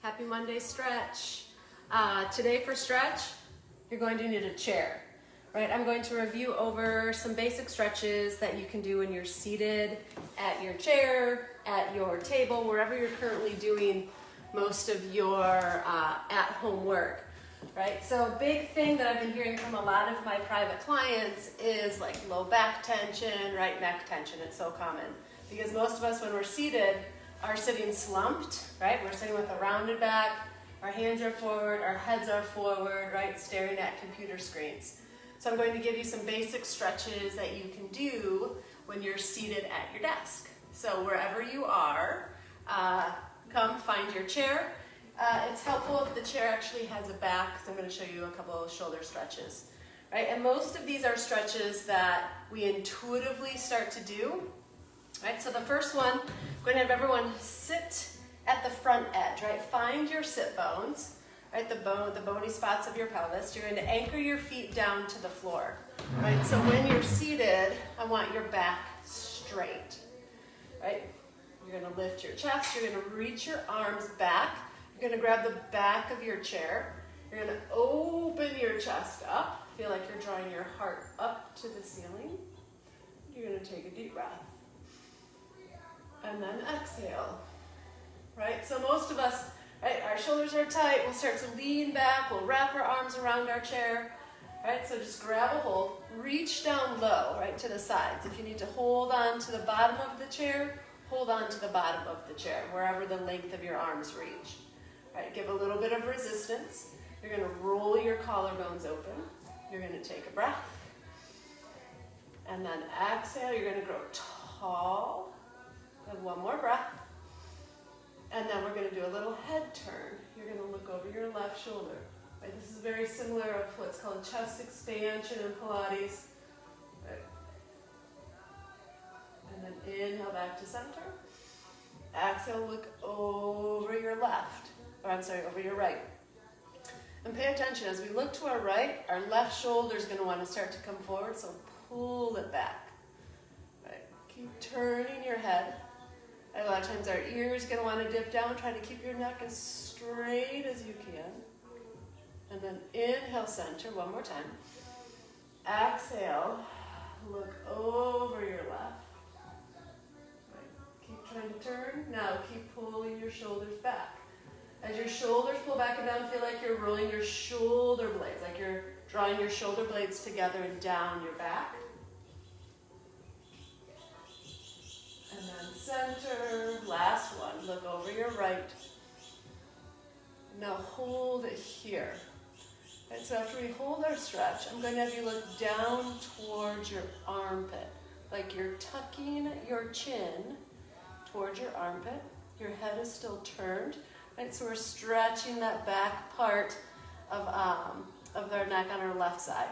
Happy Monday stretch. Today for stretch, you're going to need a chair, right? I'm going to review over some basic stretches that you can do when you're seated at your chair, at your table, wherever you're currently doing most of your at-home work, right? So a big thing that I've been hearing from a lot of my private clients is like low back tension, right neck tension. It's so common because most of us when we're seated are sitting slumped, right? We're sitting with a rounded back, our hands are forward, our heads are forward, right? Staring at computer screens. So I'm going to give you some basic stretches that you can do when you're seated at your desk. So wherever you are, come find your chair. It's helpful if the chair actually has a back, because I'm going to show you a couple of shoulder stretches, right? And most of these are stretches that we intuitively start to do, right? So the first one, I'm going to have everyone sit at the front edge, right? Find your sit bones, right? The bony spots of your pelvis. You're going to anchor your feet down to the floor, right? So when you're seated, I want your back straight, right? You're going to lift your chest. You're going to reach your arms back. You're going to grab the back of your chair. You're going to open your chest up. Feel like you're drawing your heart up to the ceiling. You're going to take a deep breath. And then exhale, right? So most of us, right, our shoulders are tight. We'll start to lean back. We'll wrap our arms around our chair, right? So just grab a hold. Reach down low, right, to the sides. If you need to hold on to the bottom of the chair, hold on to the bottom of the chair, wherever the length of your arms reach. Right, give a little bit of resistance. You're going to roll your collarbones open. You're going to take a breath. And then exhale. You're going to grow tall. And one more breath. And then we're going to do a little head turn. You're going to look over your left shoulder. Right, this is very similar to what's called chest expansion in Pilates. Right. And then inhale back to center. Exhale, look over your left. Over your right. And pay attention, as we look to our right, our left shoulder is going to want to start to come forward, so pull it back. Right. Keep turning your head. And a lot of times our ears are going to want to dip down. Try to keep your neck as straight as you can. And then inhale, center, one more time. Exhale, look over your left. Right. Keep trying to turn. Now keep pulling your shoulders back. As your shoulders pull back and down, feel like you're rolling your shoulder blades, like you're drawing your shoulder blades together and down your back. And then center, last one, look over your right. Now hold it here. And so after we hold our stretch, I'm going to have you look down towards your armpit, like you're tucking your chin towards your armpit. Your head is still turned. Right, so we're stretching that back part of our neck on our left side.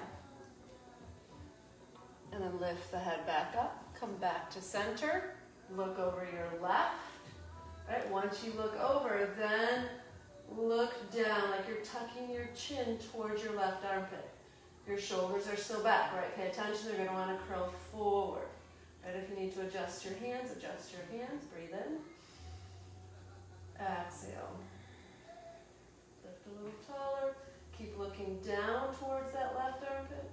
And then lift the head back up, come back to center, look over your left. Right, once you look over, then look down like you're tucking your chin towards your left armpit. Your shoulders are still back, right? Pay attention, they're going to want to curl forward. Right, if you need to adjust your hands, breathe in. Exhale. Lift a little taller. Keep looking down towards that left armpit.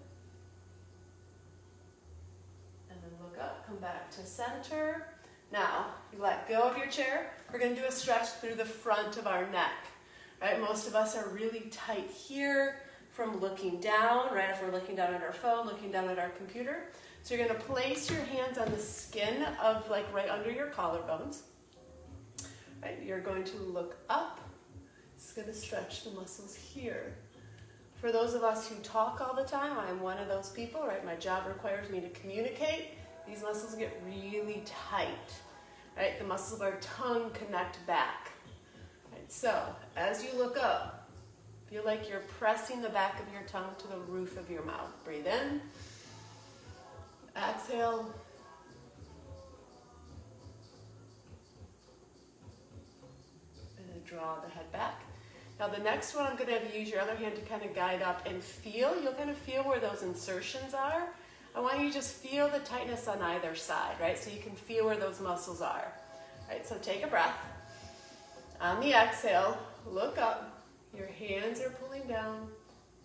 And then look up, come back to center. Now, you let go of your chair. We're going to do a stretch through the front of our neck. Right? Most of us are really tight here from looking down, right? If we're looking down at our phone, looking down at our computer. So you're going to place your hands on the skin of like right under your collarbones. Right, you're going to look up. It's going to stretch the muscles here. For those of us who talk all the time, I'm one of those people, right? My job requires me to communicate. These muscles get really tight, right? The muscles of our tongue connect back. Right, so as you look up, feel like you're pressing the back of your tongue to the roof of your mouth. Breathe in. Exhale. Draw the head back. Now the next one, I'm going to have you use your other hand to kind of guide up and feel. You'll kind of feel where those insertions are. I want you to just feel the tightness on either side, right? So you can feel where those muscles are. Right, so take a breath. On the exhale, look up. Your hands are pulling down,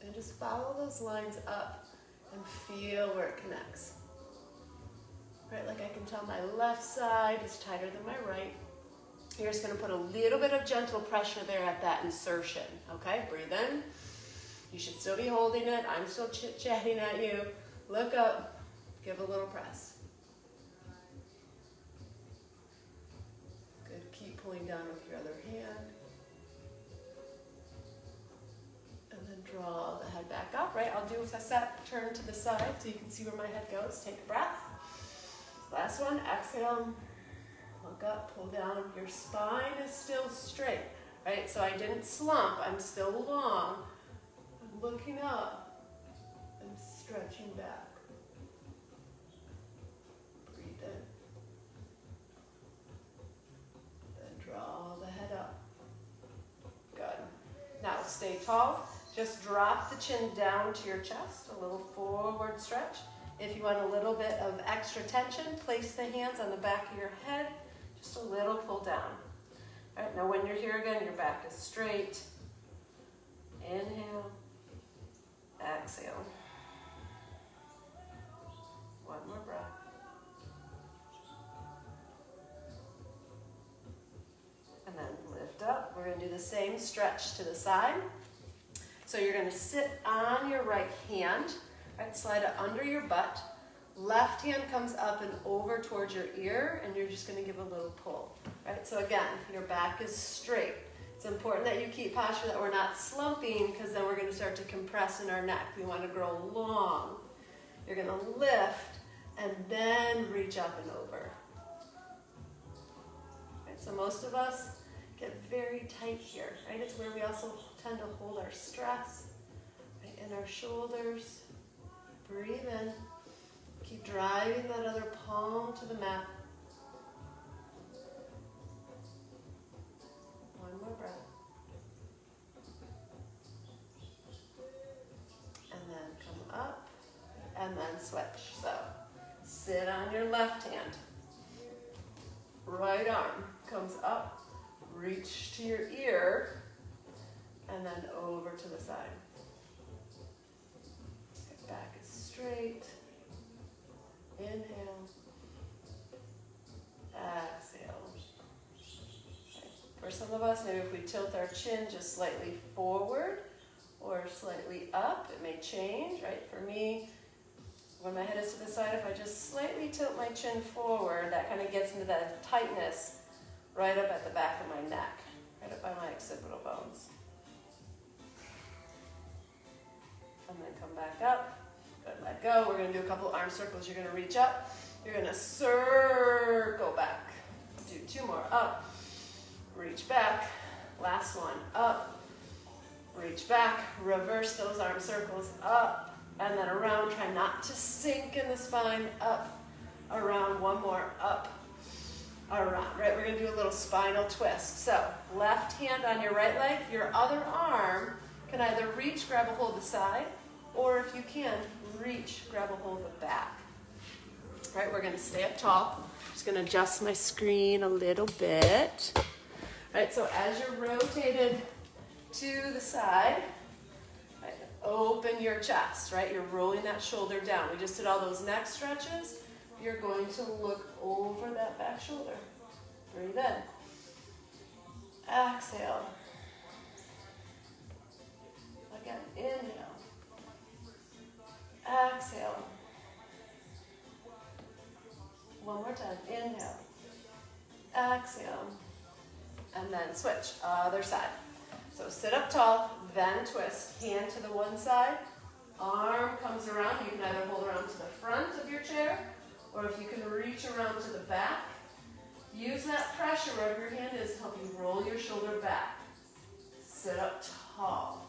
and just follow those lines up and feel where it connects. Right, like I can tell my left side is tighter than my right. You're just gonna put a little bit of gentle pressure there at that insertion, okay? Breathe in. You should still be holding it. I'm still chit-chatting at you. Look up, give a little press. Good, keep pulling down with your other hand. And then draw the head back up, right? I'll do a set, turn to the side so you can see where my head goes. Take a breath. Last one, exhale. Look up, pull down. Your spine is still straight, right? So I didn't slump, I'm still long. I'm looking up and stretching back. Breathe in. Then draw the head up. Good. Now stay tall. Just drop the chin down to your chest, a little forward stretch. If you want a little bit of extra tension, place the hands on the back of your head, just a little pull down. All right, now when you're here again, your back is straight. Inhale, exhale. One more breath. And then lift up. We're gonna do the same stretch to the side. So you're gonna sit on your right hand, right, slide it under your butt. Left hand comes up and over towards your ear, and you're just gonna give a little pull, right? So again, your back is straight. It's important that you keep posture, that we're not slumping, because then we're gonna start to compress in our neck. We wanna grow long. You're gonna lift, and then reach up and over. Right, so most of us get very tight here, right? It's where we also tend to hold our stress, right, in our shoulders. Breathe in. Keep driving that other palm to the mat. One more breath. And then come up, and then switch. So, sit on your left hand. Right arm comes up, reach to your ear, and then over to the side. Back is straight. Inhale. Exhale. Okay. For some of us, maybe if we tilt our chin just slightly forward or slightly up, it may change, right? For me, when my head is to the side, if I just slightly tilt my chin forward, that kind of gets into that tightness right up at the back of my neck, right up by my occipital bones. And then come back up. Good, let go. We're going to do a couple arm circles. You're going to reach up. You're going to circle back. Do two more. Up. Reach back. Last one. Up. Reach back. Reverse those arm circles. Up. And then around. Try not to sink in the spine. Up. Around. One more. Up. Around. Right? We're going to do a little spinal twist. So, left hand on your right leg. Your other arm can either reach, grab a hold of the side, or if you can, reach, grab a hold of the back. All right, we're gonna stay up tall. Just gonna adjust my screen a little bit. All right, so as you're rotated to the side, right, open your chest, right? You're rolling that shoulder down. We just did all those neck stretches. You're going to look over that back shoulder. Breathe in. Exhale. Again, inhale. Exhale. One more time. Inhale. Exhale. And then switch. Other side. So sit up tall, then twist. Hand to the one side. Arm comes around. You can either hold around to the front of your chair, or if you can reach around to the back. Use that pressure wherever your hand is to help you roll your shoulder back. Sit up tall.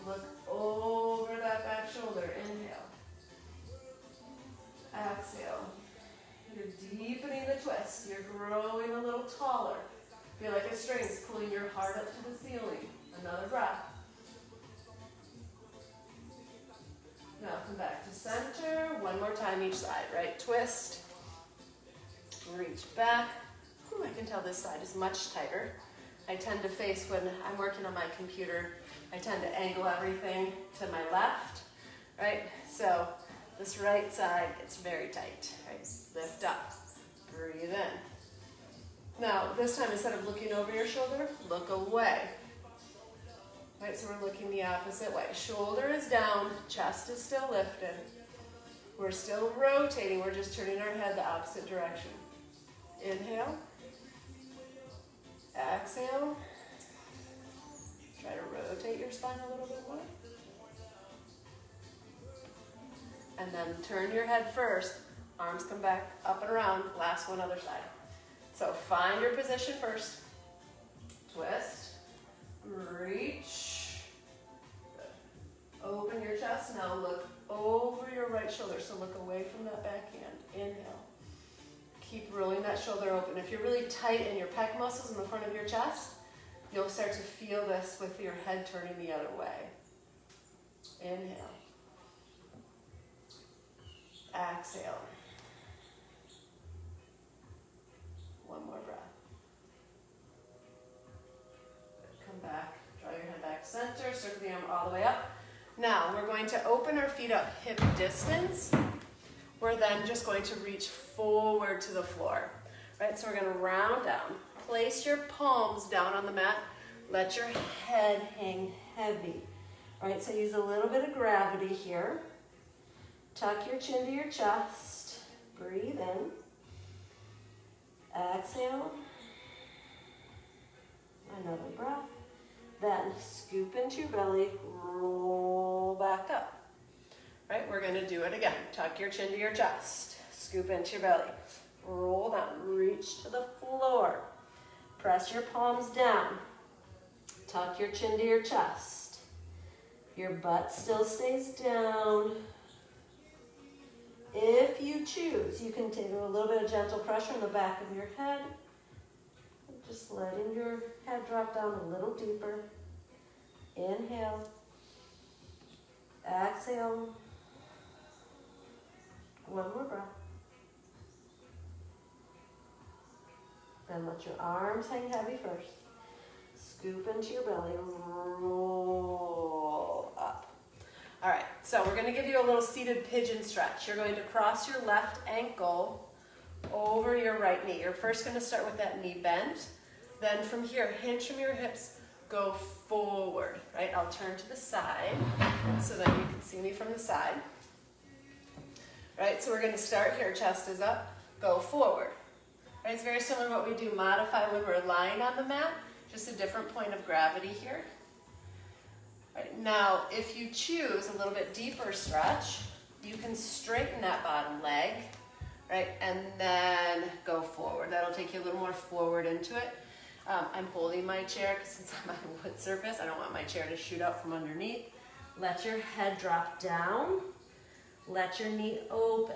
Look over that back shoulder. Inhale. Exhale. You're deepening the twist. You're growing a little taller. Feel like a string's pulling your heart up to the ceiling. Another breath. Now come back to center. One more time each side, right? Twist. Reach back. Ooh, I can tell this side is much tighter. I tend to face when I'm working on my computer, I tend to angle everything to my left, right? So this right side gets very tight, right? Lift up, breathe in. Now, this time, instead of looking over your shoulder, look away. Right, so we're looking the opposite way. Shoulder is down, chest is still lifted. We're still rotating, we're just turning our head the opposite direction. Inhale. Exhale. Try to rotate your spine a little bit more. And then turn your head first. Arms come back up and around. Last one other side. So find your position first. Twist. Reach. Good. Open your chest. Now look over your right shoulder. So look away from that back hand. Inhale. Keep rolling that shoulder open. If you're really tight in your pec muscles in the front of your chest, you'll start to feel this with your head turning the other way. Inhale. Exhale. One more breath. Come back. Draw your head back center. Circle the arm all the way up. Now, we're going to open our feet up hip distance. We're then just going to reach forward to the floor. Right, so we're going to round down. Place your palms down on the mat. Let your head hang heavy. All right, so use a little bit of gravity here. Tuck your chin to your chest. Breathe in. Exhale. Another breath. Then scoop into your belly. Roll back up. Right, we're going to do it again. Tuck your chin to your chest. Scoop into your belly. Roll down. Reach to the floor. Press your palms down. Tuck your chin to your chest. Your butt still stays down. If you choose, you can take a little bit of gentle pressure on the back of your head. Just letting your head drop down a little deeper. Inhale. Exhale. One more breath. Then let your arms hang heavy first. Scoop into your belly. Roll up. All right, so we're going to give you a little seated pigeon stretch. You're going to cross your left ankle over your right knee. You're first going to start with that knee bent. Then from here, hinge from your hips, go forward. Right, I'll turn to the side so that you can see me from the side. Right, so we're going to start here. Chest is up, go forward. Right, it's very similar to what we do, modify when we're lying on the mat, just a different point of gravity here. Right, now, if you choose a little bit deeper stretch, you can straighten that bottom leg, right, and then go forward. That'll take you a little more forward into it. I'm holding my chair because since I'm on a wood surface, I don't want my chair to shoot out from underneath. Let your head drop down. Let your knee open.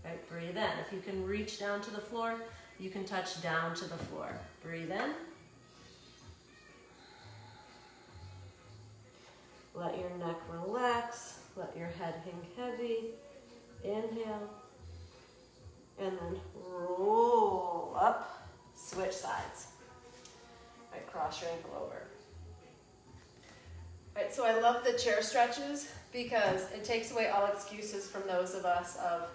Right, breathe in. If you can reach down to the floor, you can touch down to the floor. Breathe in. Let your neck relax. Let your head hang heavy. Inhale. And then roll up. Switch sides. Right, cross your ankle over. Right, so I love the chair stretches because it takes away all excuses from those of us of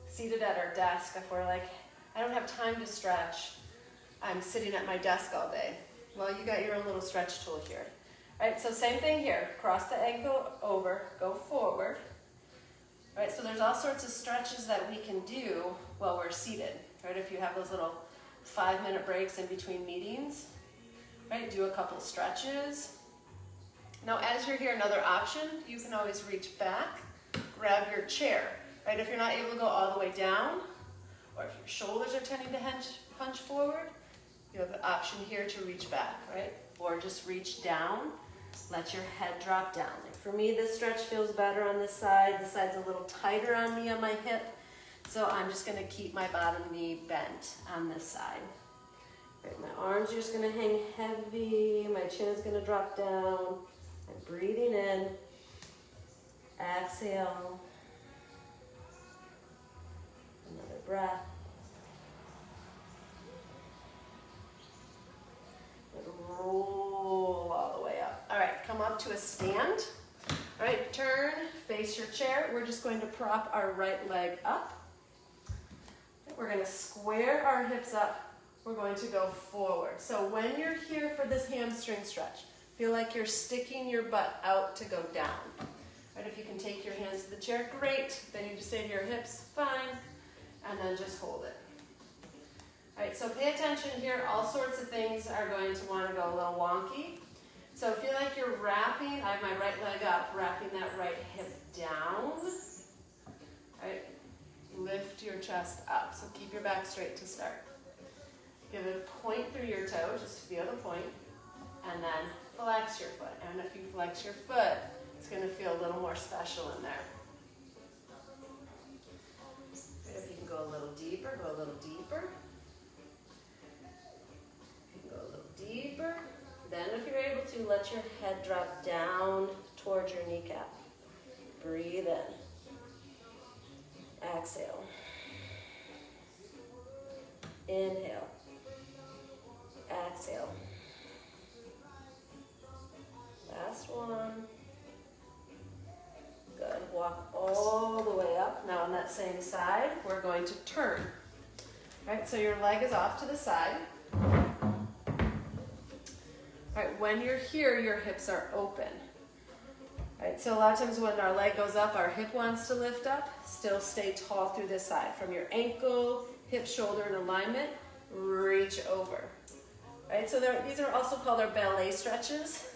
seated at our desk. If we're like, I don't have time to stretch, I'm sitting at my desk all day. Well, you got your own little stretch tool here. Right, so same thing here. Cross the ankle over, go forward. Right, so there's all sorts of stretches that we can do while we're seated. Right, if you have those little 5-minute breaks in between meetings, right, do a couple stretches. Now, as you're here, another option, you can always reach back, grab your chair. Right, if you're not able to go all the way down, or if your shoulders are tending to hunch forward, you have the option here to reach back, right? Or just reach down, let your head drop down. Like for me, this stretch feels better on this side. This side's a little tighter on me on my hip, so I'm just gonna keep my bottom knee bent on this side. Right, my arms are just gonna hang heavy, my chin is gonna drop down. I'm breathing in, exhale, another breath. out to a stand. All right, turn, face your chair. We're just going to prop our right leg up. We're going to square our hips up. We're going to go forward. So when you're here for this hamstring stretch, feel like you're sticking your butt out to go down. Right, if you can take your hands to the chair, great. Then you just stay to your hips, fine. And then just hold it. All right, so pay attention here. All sorts of things are going to want to go a little wonky. So feel like you're wrapping, I have my right leg up, wrapping that right hip down. All right, lift your chest up. So keep your back straight to start. Give it a point through your toe, just feel the point. And then flex your foot. And if you flex your foot, it's going to feel a little more special in there. Right, if you can go a little deeper, go a little deeper. Go a little deeper. Then if you're able to, let your head drop down towards your kneecap. Breathe in. Exhale. Inhale. Exhale. Last one. Good. Walk all the way up. Now on that same side, we're going to turn. All right, so your leg is off to the side. All right, when you're here, your hips are open. All right, so a lot of times when our leg goes up, our hip wants to lift up. Still stay tall through this side. From your ankle, hip, shoulder in alignment, reach over. All right, so these are also called our ballet stretches.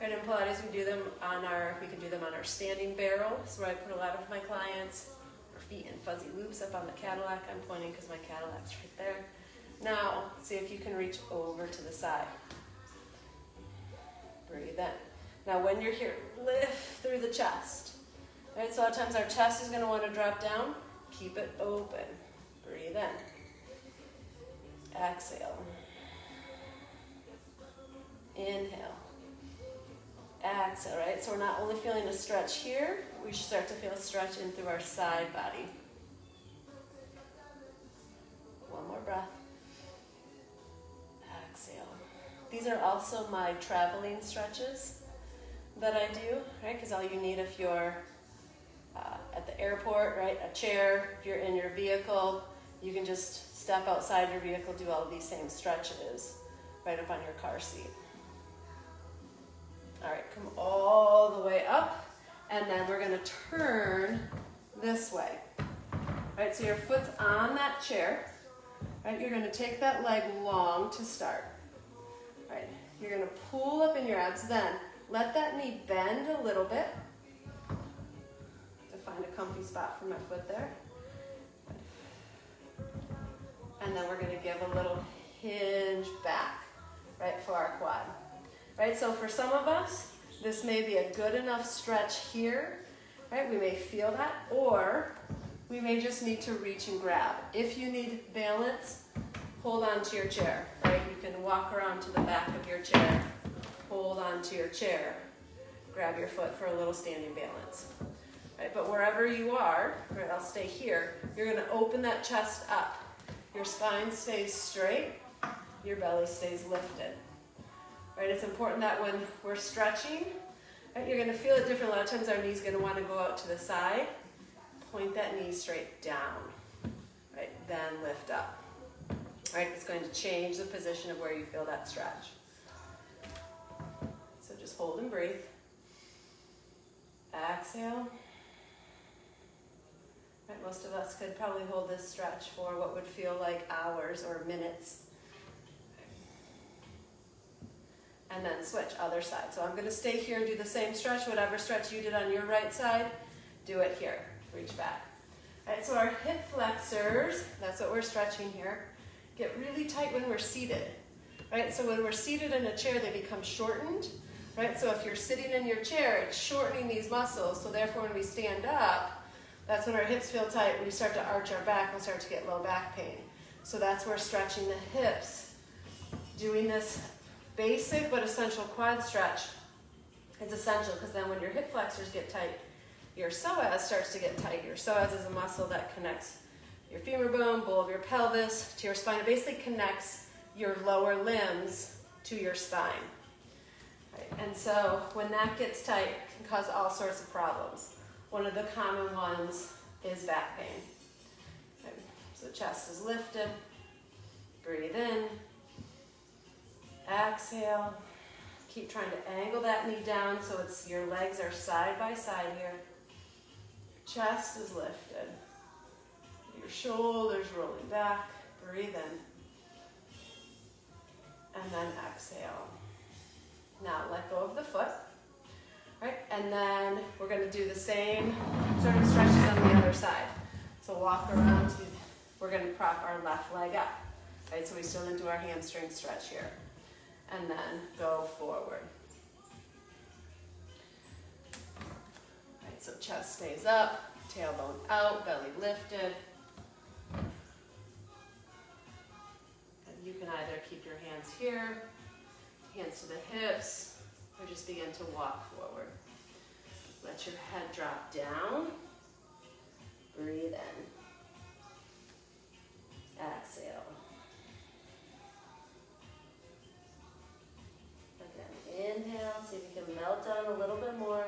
Right, in Pilates, we can do them on our standing barrel. That's where I put a lot of my clients. Our feet in fuzzy loops up on the Cadillac. I'm pointing because my Cadillac's right there. Now, see if you can reach over to the side. Breathe in. Now when you're here, lift through the chest. Right, so a lot of times our chest is going to want to drop down. Keep it open. Breathe in. Exhale. Inhale. Exhale, right? So we're not only feeling a stretch here, we should start to feel a stretch in through our side body. One more breath. Exhale. These are also my traveling stretches that I do, right? Because all you need if you're at the airport, right? A chair, if you're in your vehicle, you can just step outside your vehicle, do all of these same stretches right up on your car seat. All right, come all the way up, and then we're gonna turn this way. All right, so your foot's on that chair. All right, you're gonna take that leg long to start. All right, you're gonna pull up in your abs, then let that knee bend a little bit to find a comfy spot for my foot there. And then we're gonna give a little hinge back, right, for our quad. Right, so for some of us, this may be a good enough stretch here, right? We may feel that, or we may just need to reach and grab. If you need balance, hold on to your chair, right? You can walk around to the back of your chair, hold on to your chair, grab your foot for a little standing balance. Right, but wherever you are, right, I'll stay here, you're gonna open that chest up. Your spine stays straight, your belly stays lifted. Right, it's important that when we're stretching, right, you're going to feel it different. A lot of times our knee's going to want to go out to the side. Point that knee straight down. Right, then lift up. Right, it's going to change the position of where you feel that stretch. So just hold and breathe. Exhale. Right, most of us could probably hold this stretch for what would feel like hours or minutes. And then switch, other side. So I'm going to stay here and do the same stretch. Whatever stretch you did on your right side, do it here. Reach back. All right, so our hip flexors, that's what we're stretching here, get really tight when we're seated. Right, so when we're seated in a chair, they become shortened. Right, so if you're sitting in your chair, it's shortening these muscles. So therefore, when we stand up, that's when our hips feel tight. When we start to arch our back, we'll start to get low back pain. So that's where stretching the hips, doing this basic but essential quad stretch is essential, because then when your hip flexors get tight, your psoas starts to get tight. Your psoas is a muscle that connects your femur bone, bowl of your pelvis, to your spine. It basically connects your lower limbs to your spine. Right? And so when that gets tight, it can cause all sorts of problems. One of the common ones is back pain. Okay. So chest is lifted, breathe in, exhale. Keep trying to angle that knee down so it's your legs are side by side here. Chest is lifted. Your shoulders rolling back. Breathe in. And then exhale. Now let go of the foot. Right? And then we're going to do the same sort of stretches on the other side. So walk around. We're going to prop our left leg up. Right? So we still do our hamstring stretch here. And then go forward. Right, so chest stays up, tailbone out, belly lifted. And you can either keep your hands here, hands to the hips, or just begin to walk forward. Let your head drop down. Breathe in. Exhale. Inhale, see if you can melt down a little bit more.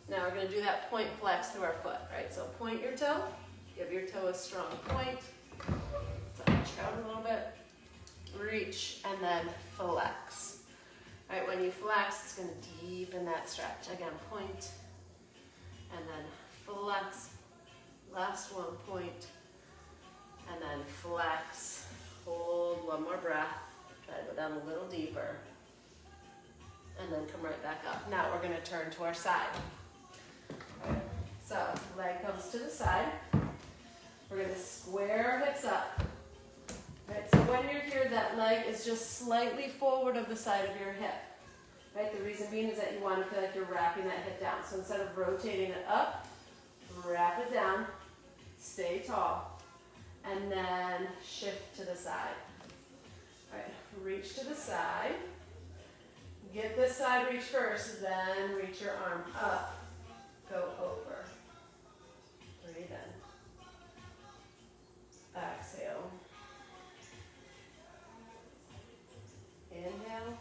Now we're going to do that point flex through our foot, right? So point your toe, give your toe a strong point. Touch out a little bit. Reach, and then flex. All right, when you flex, it's going to deepen that stretch. Again, point, and then flex. Last one, point, and then flex. Hold one more breath. Try to go down a little deeper. And then come right back up. Now we're going to turn to our side. Okay. So leg comes to the side. We're going to square our hips up. Right. So when you're here, that leg is just slightly forward of the side of your hip. Right. The reason being is that you want to feel like you're wrapping that hip down. So instead of rotating it up, wrap it down, stay tall, and then shift to the side. All right. Reach to the side. Get this side reach first, then reach your arm up, go over. Breathe in. Exhale. Inhale.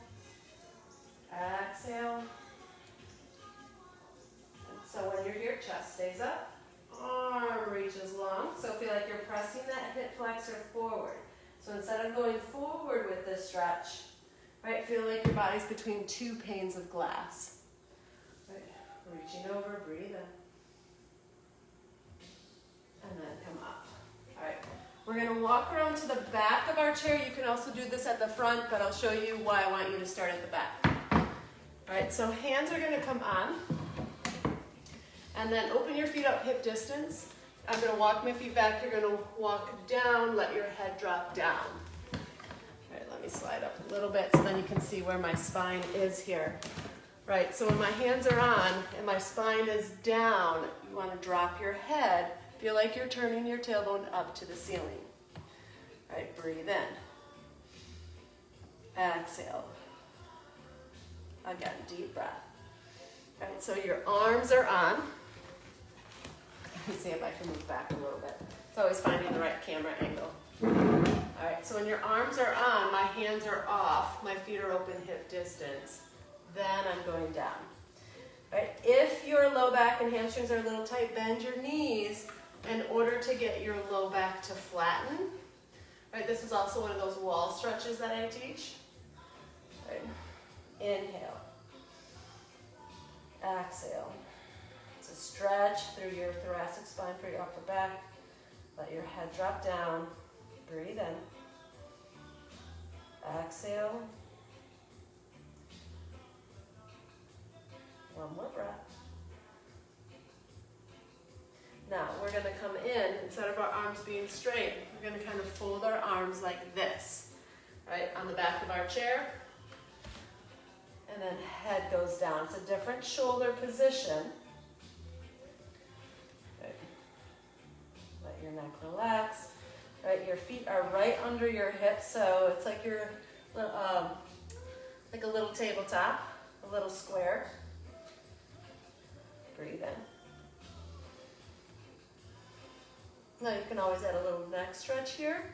Exhale. And so when you're here, chest stays up, arm reaches long, so feel like you're pressing that hip flexor forward. So instead of going forward with this stretch, right, feel like your body's between two panes of glass. Right, reaching over, breathe in. And then come up. All right, we're gonna walk around to the back of our chair. You can also do this at the front, but I'll show you why I want you to start at the back. All right, so hands are gonna come on. And then open your feet up hip distance. I'm gonna walk my feet back. You're gonna walk down, let your head drop down. Let me slide up a little bit so then you can see where my spine is here. Right, so when my hands are on and my spine is down, you want to drop your head. Feel like you're turning your tailbone up to the ceiling. Right, breathe in. Exhale. Again, deep breath. Right, so your arms are on. Let me see if I can move back a little bit. It's always finding the right camera angle. All right, so when your arms are on, my hands are off, my feet are open hip distance, then I'm going down. All right, if your low back and hamstrings are a little tight, bend your knees in order to get your low back to flatten. All right, this is also one of those wall stretches that I teach. All right, inhale, exhale. It's a stretch through your thoracic spine for your upper back. Let your head drop down. Breathe in. Exhale. One more breath. Now we're going to come in, instead of our arms being straight, we're going to kind of fold our arms like this, right, on the back of our chair. And then head goes down. It's a different shoulder position. Right. Let your neck relax. Right, your feet are right under your hips, so it's like you're like a little tabletop, a little square. Breathe in. Now you can always add a little neck stretch here.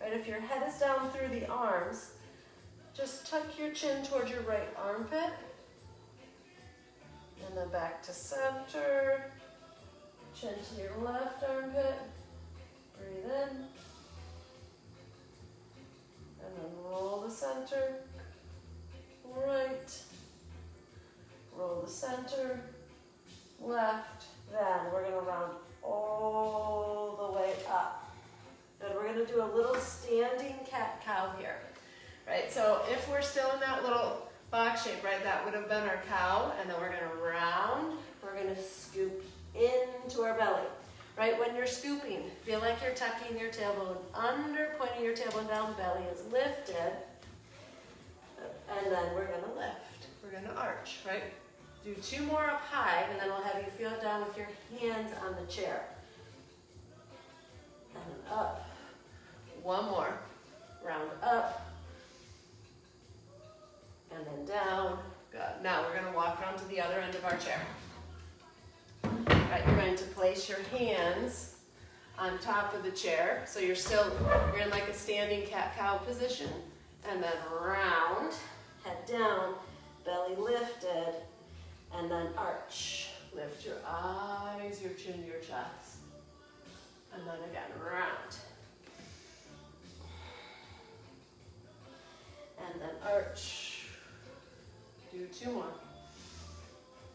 Right, if your head is down through the arms, just tuck your chin towards your right armpit And then back to center. Chin to your left armpit. Breathe in. And then roll the center. Right. Roll the center. Left. Then we're going to round all the way up. Then we're going to do a little standing cat-cow here. Right, so if we're still in that little box shape, right, that would have been our cow, and then we're going to round. We're going to scoop into our belly. Right, when you're scooping, feel like you're tucking your tailbone under, pointing your tailbone down, belly is lifted, and then we're going to lift. We're going to arch, right? Do 2 more up high, and then we'll have you feel down with your hands on the chair. And then up. 1 more. Round up. And then down. Good. Now we're going to walk around to the other end of our chair. Right, you're going to place your hands on top of the chair. So you're in like a standing cat-cow position. And then round, head down, belly lifted, and then arch. Lift your eyes, your chin, your chest. And then again, round. And then arch. Do 2 more.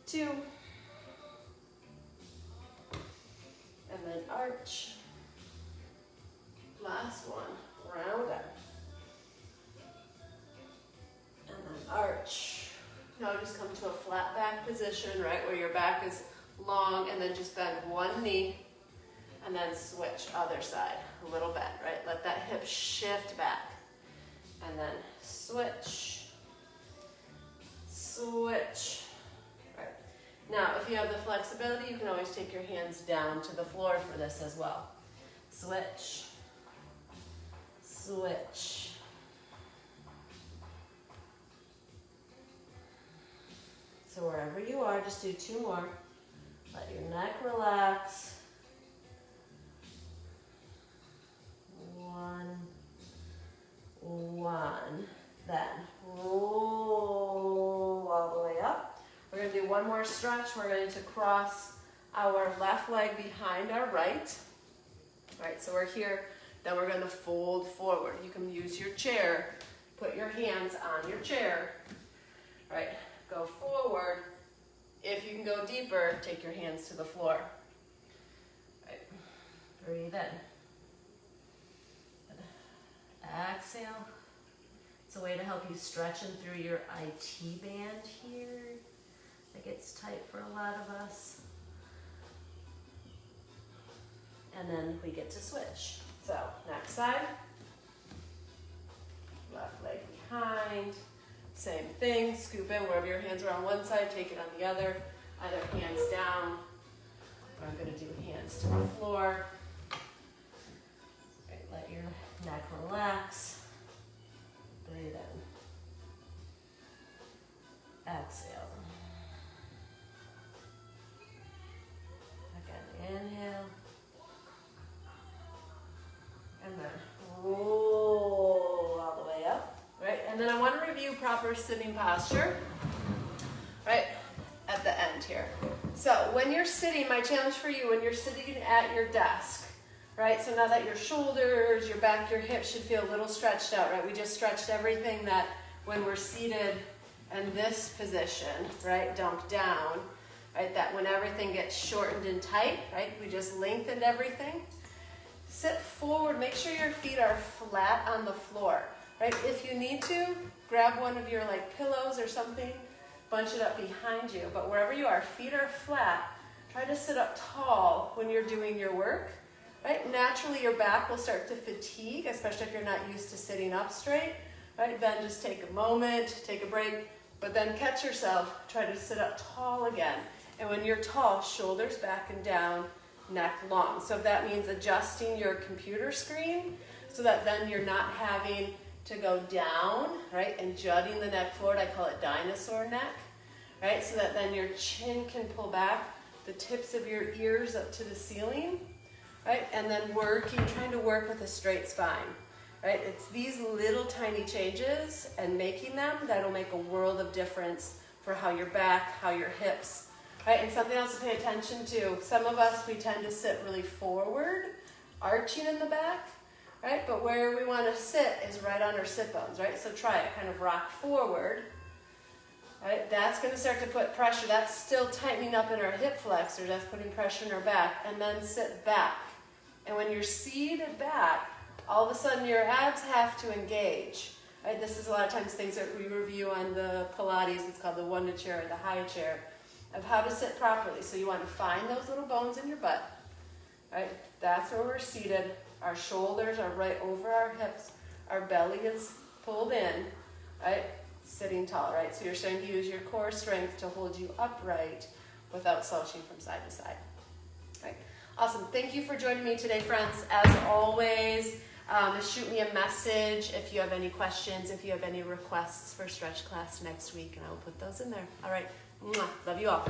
2. And then arch. Last one. Round up. And then arch. Now just come to a flat back position, right, where your back is long, and then just bend 1 knee, and then switch other side. A little bend, right? Let that hip shift back. And then switch. Switch. Right. Now, if you have the flexibility, you can always take your hands down to the floor for this as well. Switch. Switch. So wherever you are, just do 2 more. Let your neck relax. 1. Then roll all the way up. We're going to do 1 more stretch. We're going to cross our left leg behind our right. Right, so we're here. Then we're going to fold forward. You can use your chair. Put your hands on your chair. Right, go forward. If you can go deeper, take your hands to the floor. Right. Breathe in. Exhale. It's a way to help you stretch in through your IT band here. That gets tight for a lot of us. And then we get to switch. So, next side. Left leg behind. Same thing, scoop in wherever your hands are on one side, take it on the other. Either hands down, or I'm going to do hands to the floor. Right, let your neck relax. Breathe in. Exhale. Again, inhale. And then roll all the way up. Right, and then I want to review proper sitting posture. Right, at the end here. So when you're sitting, my challenge for you, when you're sitting at your desk, right? So now that your shoulders, your back, your hips should feel a little stretched out, right? We just stretched everything that when we're seated in this position, right, dumped down, right, that when everything gets shortened and tight, right, we just lengthened everything. Sit forward, make sure your feet are flat on the floor, right? If you need to, grab one of your like pillows or something, bunch it up behind you, but wherever you are, feet are flat. Try to sit up tall when you're doing your work. Right? Naturally, your back will start to fatigue, especially if you're not used to sitting up straight. Right? Then just take a moment, take a break, but then catch yourself. Try to sit up tall again. And when you're tall, shoulders back and down, neck long. So if that means adjusting your computer screen so that then you're not having to go down, right, and jutting the neck forward. I call it dinosaur neck, right? So that then your chin can pull back, the tips of your ears up to the ceiling. Right, and then trying to work with a straight spine, right? It's these little tiny changes and making them that'll make a world of difference for how your back, how your hips, Right, and something else to pay attention to. Some of us, we tend to sit really forward, arching in the back, right? But where we want to sit is right on our sit bones, right? So try it, kind of rock forward, right? That's going to start to put pressure. That's still tightening up in our hip flexors. That's putting pressure in our back. And then sit back. And when you're seated back, all of a sudden your abs have to engage. Right? This is a lot of times things that we review on the Pilates. It's called the Wonder Chair or the high chair, of how to sit properly. So you want to find those little bones in your butt. Right? That's where we're seated. Our shoulders are right over our hips. Our belly is pulled in. Right? Sitting tall. Right? So you're starting to use your core strength to hold you upright without slouching from side to side. Right? Awesome. Thank you for joining me today, friends. As always, shoot me a message if you have any questions, if you have any requests for stretch class next week, and I will put those in there. All right. Mwah. Love you all.